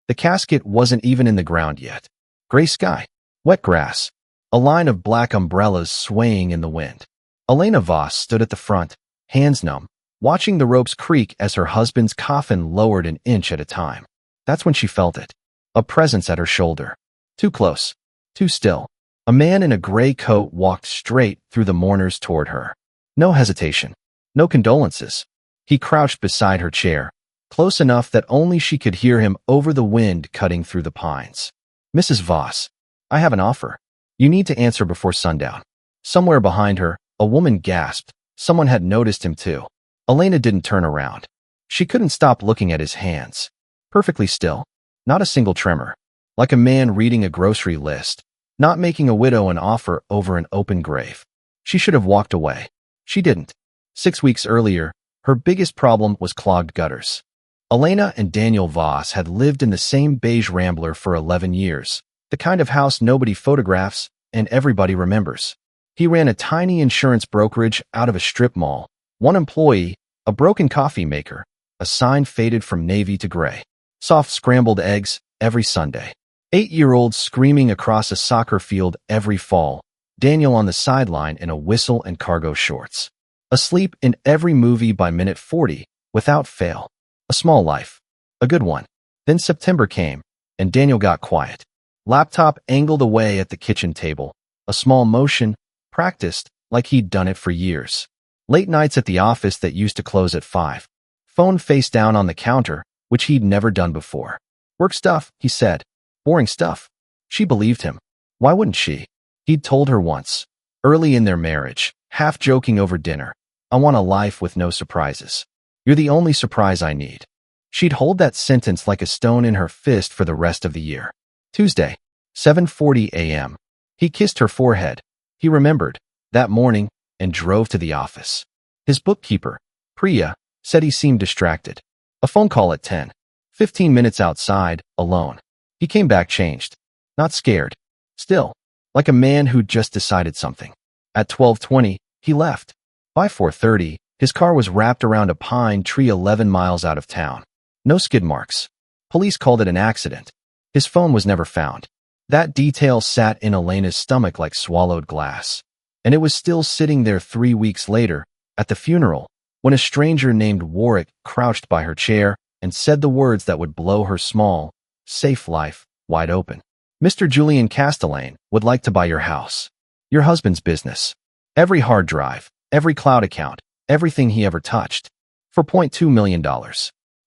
The casket wasn't even in the ground yet. Gray sky, wet grass, a line of black umbrellas swaying in the wind. Elena Voss stood at the front, hands numb, watching the ropes creak as her husband's coffin lowered an inch at a time. That's when she felt it. A presence at her shoulder. Too close. Too still. A man in a gray coat walked straight through the mourners toward her. No hesitation. No condolences. He crouched beside her chair, close enough that only she could hear him over the wind cutting through the pines. Mrs. Voss, I have an offer. You need to answer before sundown. Somewhere behind her, a woman gasped. Someone had noticed him too. Elena didn't turn around. She couldn't stop looking at his hands. Perfectly still. Not a single tremor. Like a man reading a grocery list. Not making a widow an offer over an open grave. She should have walked away. She didn't. 6 weeks earlier, her biggest problem was clogged gutters. Elena and Daniel Voss had lived in the same beige Rambler for 11 years. The kind of house nobody photographs and everybody remembers. He ran a tiny insurance brokerage out of a strip mall. One employee, a broken coffee maker, a sign faded from navy to gray. Soft scrambled eggs every Sunday. 8-year-olds screaming across a soccer field every fall. Daniel on the sideline in a whistle and cargo shorts. Asleep in every movie by minute 40, without fail. A small life. A good one. Then September came, and Daniel got quiet. Laptop angled away at the kitchen table. A small motion, practiced like he'd done it for years. Late nights at the office that used to close at 5. Phone face down on the counter, which he'd never done before. Work stuff, he said. Boring stuff. She believed him. Why wouldn't she? He'd told her once, early in their marriage, half joking over dinner, I want a life with no surprises. You're the only surprise I need. She'd hold that sentence like a stone in her fist for the rest of the year. Tuesday, 7:40 a.m. He kissed her forehead. He remembered, that morning, and drove to the office. His bookkeeper, Priya, said he seemed distracted. A phone call at 10. 15 minutes outside, alone. He came back changed. Not scared. Still, like a man who'd just decided something. At 12:20, he left. By 4:30, his car was wrapped around a pine tree 11 miles out of town. No skid marks. Police called it an accident. His phone was never found. That detail sat in Elena's stomach like swallowed glass. And it was still sitting there 3 weeks later, at the funeral, when a stranger named Warwick crouched by her chair and said the words that would blow her small, safe life wide open. Mr. Julian Castellane would like to buy your house. Your husband's business. Every hard drive, every cloud account, everything he ever touched. For $0.2 million.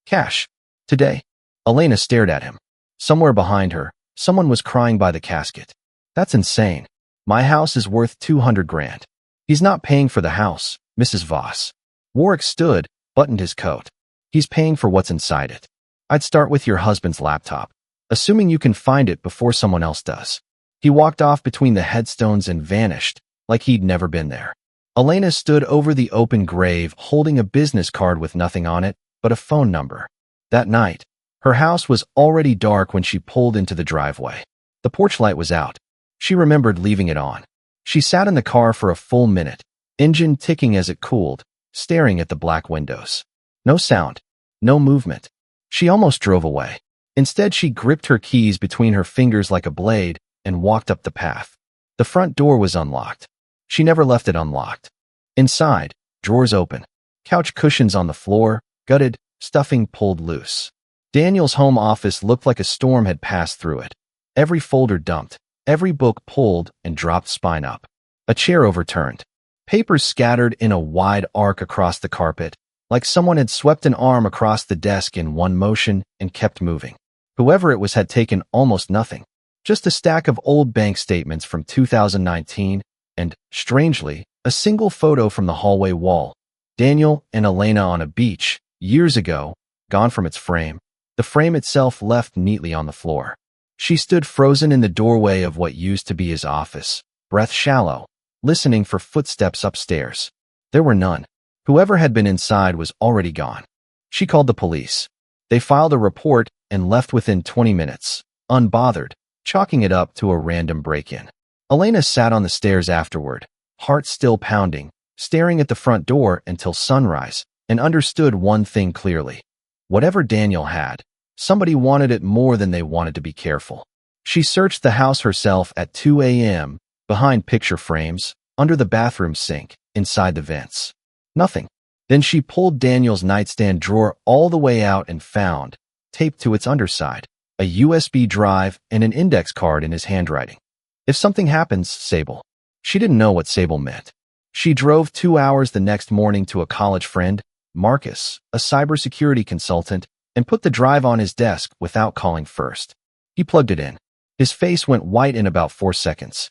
Cash. Today. Elena stared at him. Somewhere behind her, someone was crying by the casket. That's insane. My house is worth 200 grand. He's not paying for the house, Mrs. Voss. Warwick stood, buttoned his coat. He's paying for what's inside it. I'd start with your husband's laptop, assuming you can find it before someone else does. He walked off between the headstones and vanished, like he'd never been there. Elena stood over the open grave, holding a business card with nothing on it but a phone number. That night, her house was already dark when she pulled into the driveway. The porch light was out. She remembered leaving it on. She sat in the car for a full minute, engine ticking as it cooled, staring at the black windows. No sound. No movement. She almost drove away. Instead, she gripped her keys between her fingers like a blade and walked up the path. The front door was unlocked. She never left it unlocked. Inside, drawers open. Couch cushions on the floor, gutted, stuffing pulled loose. Daniel's home office looked like a storm had passed through it. Every folder dumped, every book pulled and dropped spine up. A chair overturned. Papers scattered in a wide arc across the carpet, like someone had swept an arm across the desk in one motion and kept moving. Whoever it was had taken almost nothing. Just a stack of old bank statements from 2019 and, strangely, a single photo from the hallway wall. Daniel and Elena on a beach, years ago, gone from its frame. The frame itself left neatly on the floor. She stood frozen in the doorway of what used to be his office, breath shallow, listening for footsteps upstairs. There were none. Whoever had been inside was already gone. She called the police. They filed a report and left within 20 minutes, unbothered, chalking it up to a random break-in. Elena sat on the stairs afterward, heart still pounding, staring at the front door until sunrise, and understood one thing clearly. Whatever Daniel had, Somebody wanted it more than they wanted to be careful. She searched the house herself at 2 a.m., behind picture frames, under the bathroom sink, inside the vents. Nothing. Then she pulled Daniel's nightstand drawer all the way out and found, taped to its underside, a USB drive and an index card in his handwriting. If something happens, Sable. She didn't know what Sable meant. She drove 2 hours the next morning to a college friend, Marcus, a cybersecurity consultant, and put the drive on his desk without calling first. He plugged it in. His face went white in about 4 seconds.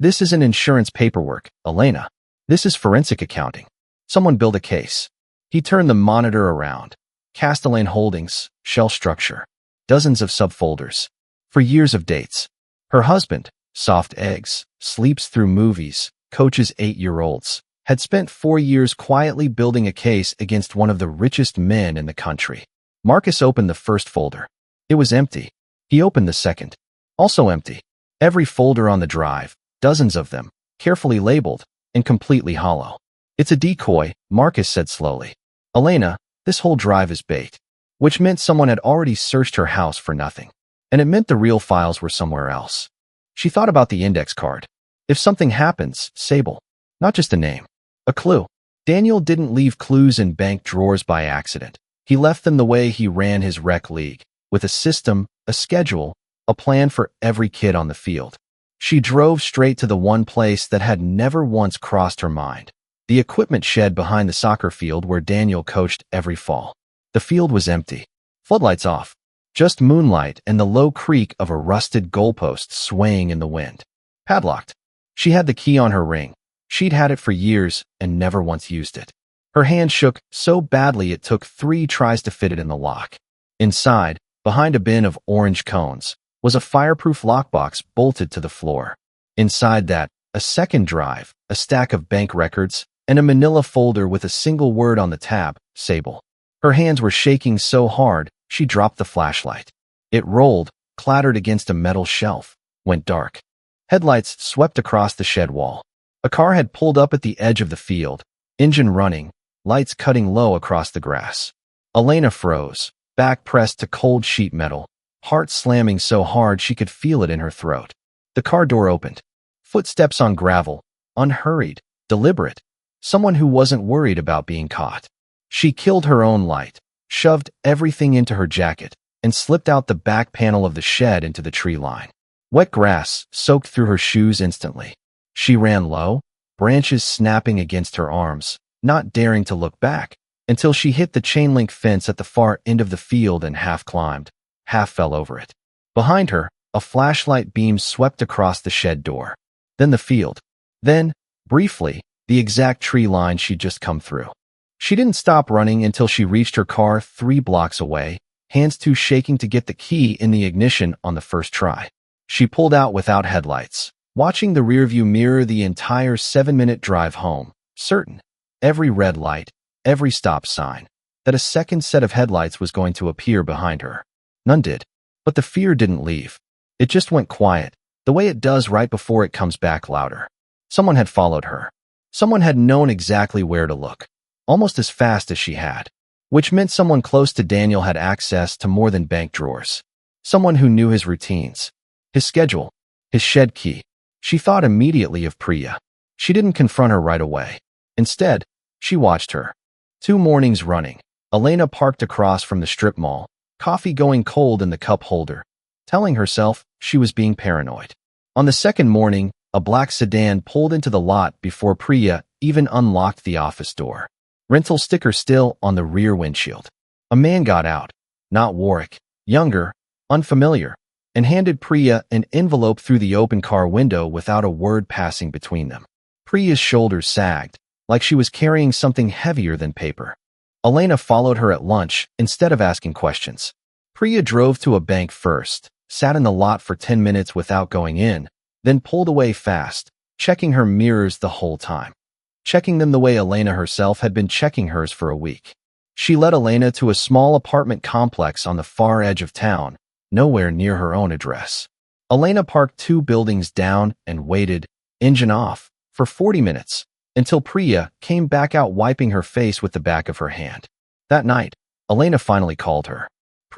This isn't insurance paperwork, Elena. This is forensic accounting. Someone built a case. He turned the monitor around. Castellane Holdings, shell structure. Dozens of subfolders. For years of dates. Her husband, soft eggs, sleeps through movies, coaches 8-year-olds, had spent 4 years quietly building a case against one of the richest men in the country. Marcus opened the first folder. It was empty. He opened the second. Also empty. Every folder on the drive, dozens of them, carefully labeled, and completely hollow. It's a decoy, Marcus said slowly. Elena, this whole drive is bait. Which meant someone had already searched her house for nothing. And it meant the real files were somewhere else. She thought about the index card. If something happens, Sable. Not just a name. A clue. Daniel didn't leave clues in bank drawers by accident. He left them the way he ran his rec league, with a system, a schedule, a plan for every kid on the field. She drove straight to the one place that had never once crossed her mind. The equipment shed behind the soccer field where Daniel coached every fall. The field was empty. Floodlights off. Just moonlight and the low creak of a rusted goalpost swaying in the wind. Padlocked. She had the key on her ring. She'd had it for years and never once used it. Her hand shook so badly it took 3 tries to fit it in the lock. Inside, behind a bin of orange cones, was a fireproof lockbox bolted to the floor. Inside that, a second drive, a stack of bank records, and a manila folder with a single word on the tab, Sable. Her hands were shaking so hard, she dropped the flashlight. It rolled, clattered against a metal shelf, went dark. Headlights swept across the shed wall. A car had pulled up at the edge of the field, engine running, lights cutting low across the grass. Elena froze, back pressed to cold sheet metal, heart slamming so hard she could feel it in her throat. The car door opened. Footsteps on gravel, unhurried, deliberate. Someone who wasn't worried about being caught. She killed her own light, shoved everything into her jacket, and slipped out the back panel of the shed into the tree line. Wet grass soaked through her shoes instantly. She ran low, branches snapping against her arms, not daring to look back, until she hit the chain-link fence at the far end of the field and half climbed, half fell over it. Behind her, a flashlight beam swept across the shed door. Then the field. Then, briefly, the exact tree line she'd just come through. She didn't stop running until she reached her car 3 blocks away, hands too shaking to get the key in the ignition on the first try. She pulled out without headlights, watching the rearview mirror the entire 7-minute drive home, certain, every red light, every stop sign, that a second set of headlights was going to appear behind her. None did. But the fear didn't leave. It just went quiet, the way it does right before it comes back louder. Someone had followed her. Someone had known exactly where to look, almost as fast as she had, which meant someone close to Daniel had access to more than bank drawers. Someone who knew his routines, his schedule, his shed key. She thought immediately of Priya. She didn't confront her right away. Instead, she watched her. 2 mornings running, Elena parked across from the strip mall, coffee going cold in the cup holder, telling herself she was being paranoid. On the second morning, a black sedan pulled into the lot before Priya even unlocked the office door. Rental sticker still on the rear windshield. A man got out, not Warwick, younger, unfamiliar, and handed Priya an envelope through the open car window without a word passing between them. Priya's shoulders sagged, like she was carrying something heavier than paper. Elena followed her at lunch instead of asking questions. Priya drove to a bank first, sat in the lot for 10 minutes without going in, then pulled away fast, checking her mirrors the whole time. Checking them the way Elena herself had been checking hers for a week. She led Elena to a small apartment complex on the far edge of town, nowhere near her own address. Elena parked 2 buildings down and waited, engine off, for 40 minutes, until Priya came back out wiping her face with the back of her hand. That night, Elena finally called her.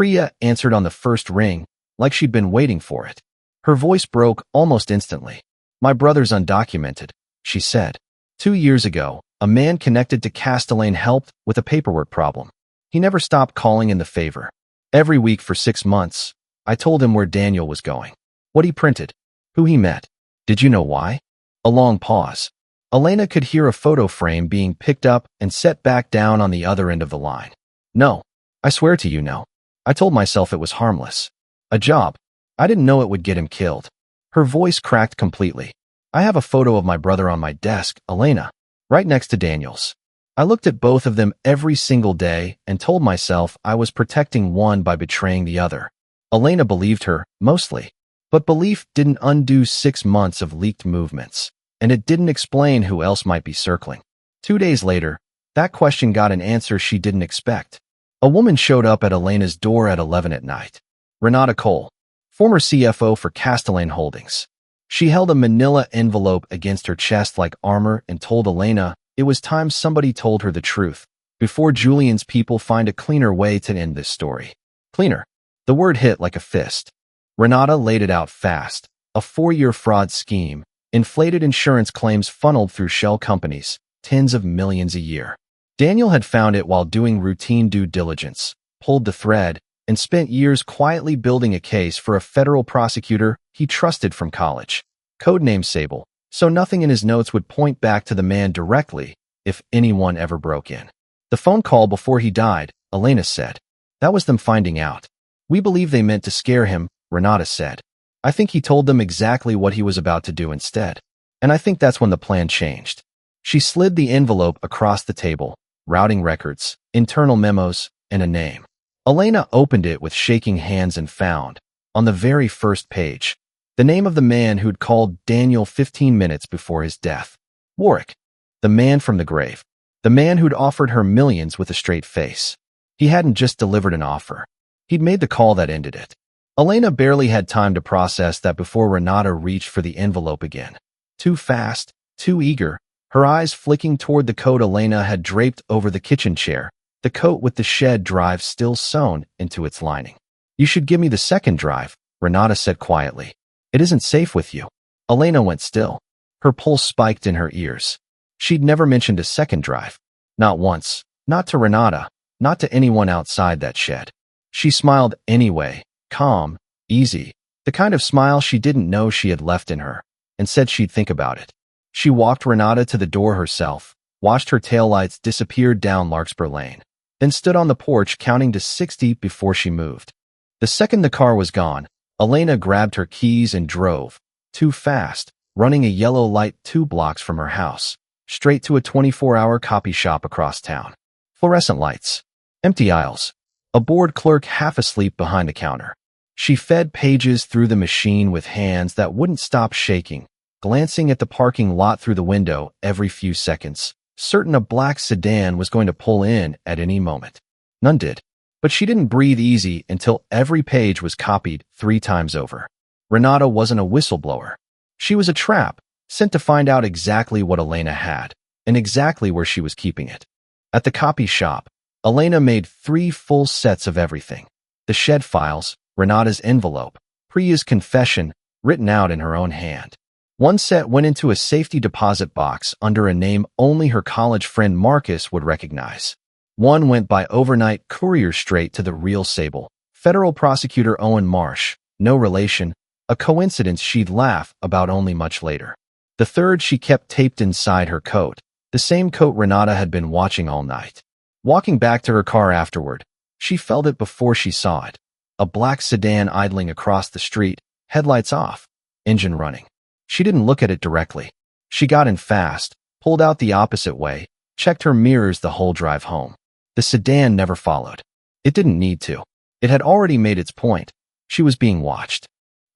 Priya answered on the first ring, like she'd been waiting for it. Her voice broke almost instantly. "My brother's undocumented," she said. 2 years ago, a man connected to Castellane helped with a paperwork problem. He never stopped calling in the favor. Every week for 6 months, I told him where Daniel was going, what he printed, who he met. Did you know why? A long pause. Elena could hear a photo frame being picked up and set back down on the other end of the line. No, I swear to you no. I told myself it was harmless. A job. I didn't know it would get him killed. Her voice cracked completely. I have a photo of my brother on my desk, Elena, right next to Daniel's. I looked at both of them every single day and told myself I was protecting one by betraying the other. Elena believed her, mostly. But belief didn't undo 6 months of leaked movements, and it didn't explain who else might be circling. 2 days later, that question got an answer she didn't expect. A woman showed up at Elena's door at 11 at night. Renata Cole, former CFO for Castellane Holdings. She held a manila envelope against her chest like armor and told Elena it was time somebody told her the truth, before Julian's people find a cleaner way to end this story. Cleaner. The word hit like a fist. Renata laid it out fast. A 4-year fraud scheme, inflated insurance claims funneled through shell companies, tens of millions a year. Daniel had found it while doing routine due diligence, pulled the thread, and spent years quietly building a case for a federal prosecutor he trusted from college. Codename Sable, so nothing in his notes would point back to the man directly if anyone ever broke in. The phone call before he died, Elena said. That was them finding out. We believe they meant to scare him, Renata said. I think he told them exactly what he was about to do instead. And I think that's when the plan changed. She slid the envelope across the table, routing records, internal memos, and a name. Elena opened it with shaking hands and found, on the very first page, the name of the man who'd called Daniel 15 minutes before his death. Warwick. The man from the grave. The man who'd offered her millions with a straight face. He hadn't just delivered an offer. He'd made the call that ended it. Elena barely had time to process that before Renata reached for the envelope again. Too fast, too eager, her eyes flicking toward the coat Elena had draped over the kitchen chair, the coat with the shed drive still sewn into its lining. You should give me the second drive, Renata said quietly. It isn't safe with you. Elena went still. Her pulse spiked in her ears. She'd never mentioned a second drive. Not once. Not to Renata. Not to anyone outside that shed. She smiled anyway, calm, easy, the kind of smile she didn't know she had left in her, and said she'd think about it. She walked Renata to the door herself, watched her taillights disappear down Larkspur Lane, then stood on the porch counting to 60 before she moved. The second the car was gone, Elena grabbed her keys and drove, too fast, running a yellow light 2 blocks from her house, straight to a 24-hour copy shop across town. Fluorescent lights. Empty aisles. A bored clerk half asleep behind the counter. She fed pages through the machine with hands that wouldn't stop shaking, glancing at the parking lot through the window every few seconds, certain a black sedan was going to pull in at any moment. None did. But she didn't breathe easy until every page was copied 3 times over. Renata wasn't a whistleblower. She was a trap, sent to find out exactly what Elena had, and exactly where she was keeping it. At the copy shop, Elena made 3 full sets of everything. The shed files, Renata's envelope, Priya's confession, written out in her own hand. One set went into a safety deposit box under a name only her college friend Marcus would recognize. One went by overnight courier straight to the real Sable, federal prosecutor Owen Marsh, no relation, a coincidence she'd laugh about only much later. The third she kept taped inside her coat, the same coat Renata had been watching all night. Walking back to her car afterward, she felt it before she saw it. A black sedan idling across the street, headlights off, engine running. She didn't look at it directly. She got in fast, pulled out the opposite way, checked her mirrors the whole drive home. The sedan never followed. It didn't need to. It had already made its point. She was being watched.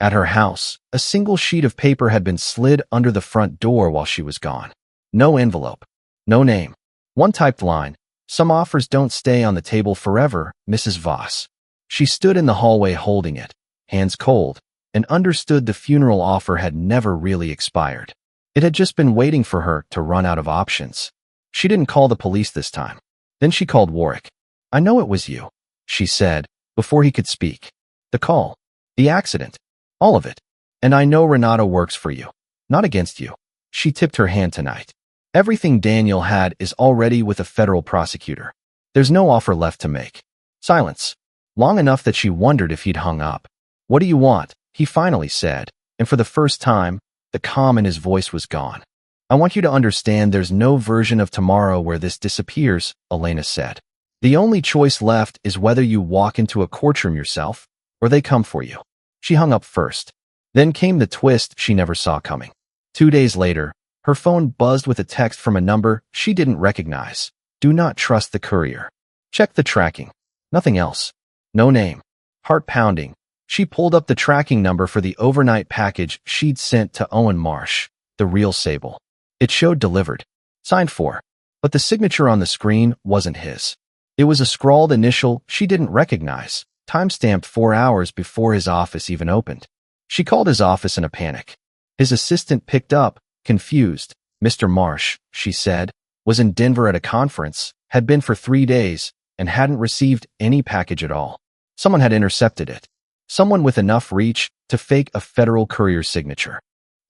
At her house, a single sheet of paper had been slid under the front door while she was gone. No envelope. No name. One typed line. Some offers don't stay on the table forever, Mrs. Voss. She stood in the hallway holding it, hands cold, and understood the funeral offer had never really expired. It had just been waiting for her to run out of options. She didn't call the police this time. Then she called Warwick. I know it was you, she said, before he could speak. The call, the accident, all of it. And I know Renata works for you, not against you. She tipped her hand tonight. Everything Daniel had is already with a federal prosecutor. There's no offer left to make. Silence. Long enough that she wondered if he'd hung up. What do you want? He finally said, and for the first time, the calm in his voice was gone. I want you to understand there's no version of tomorrow where this disappears, Elena said. The only choice left is whether you walk into a courtroom yourself, or they come for you. She hung up first. Then came the twist she never saw coming. 2 days later, her phone buzzed with a text from a number she didn't recognize. Do not trust the courier. Check the tracking. Nothing else. No name. Heart pounding. She pulled up the tracking number for the overnight package she'd sent to Owen Marsh, the real Sable. It showed delivered. Signed for. But the signature on the screen wasn't his. It was a scrawled initial she didn't recognize, time-stamped 4 hours before his office even opened. She called his office in a panic. His assistant picked up, confused. Mr. Marsh, she said, was in Denver at a conference, had been for 3 days, and hadn't received any package at all. Someone had intercepted it. Someone with enough reach to fake a federal courier's signature.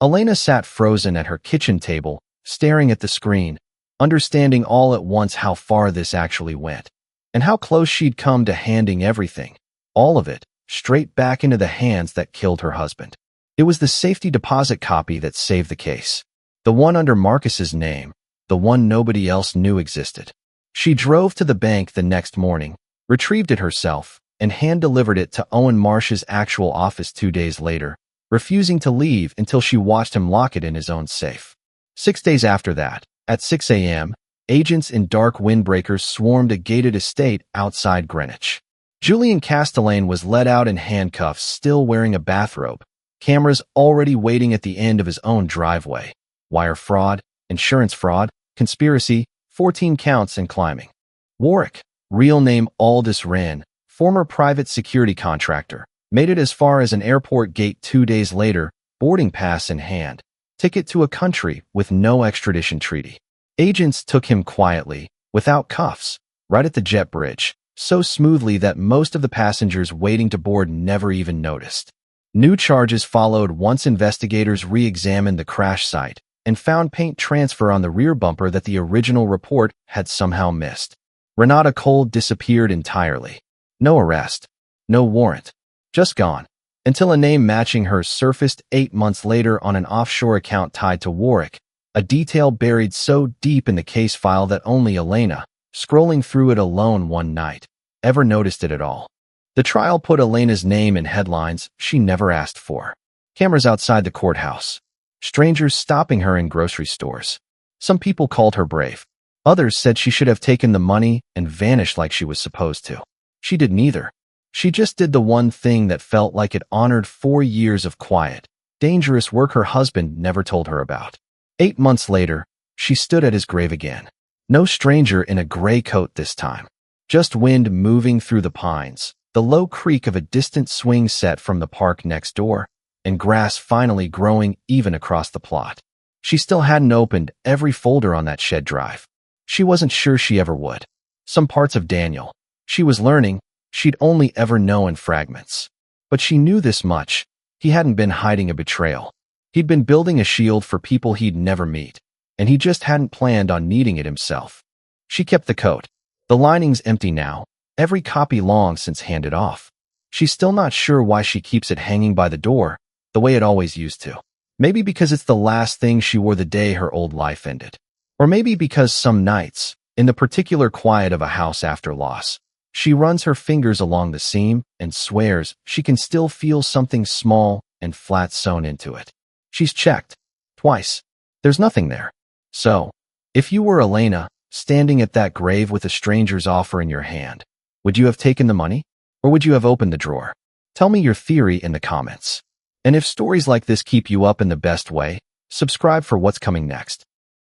Elena sat frozen at her kitchen table, staring at the screen, understanding all at once how far this actually went, and how close she'd come to handing everything, all of it, straight back into the hands that killed her husband. It was the safety deposit copy that saved the case. The one under Marcus's name, the one nobody else knew existed. She drove to the bank the next morning, retrieved it herself, and hand-delivered it to Owen Marsh's actual office 2 days later, refusing to leave until she watched him lock it in his own safe. 6 days after that, at 6 a.m., agents in dark windbreakers swarmed a gated estate outside Greenwich. Julian Castellane was led out in handcuffs, still wearing a bathrobe, cameras already waiting at the end of his own driveway. Wire fraud, insurance fraud, conspiracy, 14 counts and climbing. Warwick, real name Aldous Wren, former private security contractor, made it as far as an airport gate 2 days later, boarding pass in hand, ticket to a country with no extradition treaty. Agents took him quietly, without cuffs, right at the jet bridge, so smoothly that most of the passengers waiting to board never even noticed. New charges followed once investigators re-examined the crash site and found paint transfer on the rear bumper that the original report had somehow missed. Renata Cole disappeared entirely. No arrest. No warrant. Just gone. Until a name matching hers surfaced 8 months later on an offshore account tied to Warwick, a detail buried so deep in the case file that only Elena, scrolling through it alone one night, ever noticed it at all. The trial put Elena's name in headlines she never asked for. Cameras outside the courthouse. Strangers stopping her in grocery stores. Some people called her brave. Others said she should have taken the money and vanished like she was supposed to. She did neither. She just did the one thing that felt like it honored 4 years of quiet, dangerous work her husband never told her about. 8 months later, she stood at his grave again. No stranger in a gray coat this time. Just wind moving through the pines, the low creak of a distant swing set from the park next door, and grass finally growing even across the plot. She still hadn't opened every folder on that shed drive. She wasn't sure she ever would. Some parts of Daniel, she was learning, she'd only ever know in fragments. But she knew this much. He hadn't been hiding a betrayal. He'd been building a shield for people he'd never meet, and he just hadn't planned on needing it himself. She kept the coat. The lining's empty now, every copy long since handed off. She's still not sure why she keeps it hanging by the door, the way it always used to. Maybe because it's the last thing she wore the day her old life ended. Or maybe because some nights, in the particular quiet of a house after loss, she runs her fingers along the seam and swears she can still feel something small and flat sewn into it. She's checked. Twice. There's nothing there. So, if you were Elena, standing at that grave with a stranger's offer in your hand, would you have taken the money? Or would you have opened the drawer? Tell me your theory in the comments. And if stories like this keep you up in the best way, subscribe for what's coming next.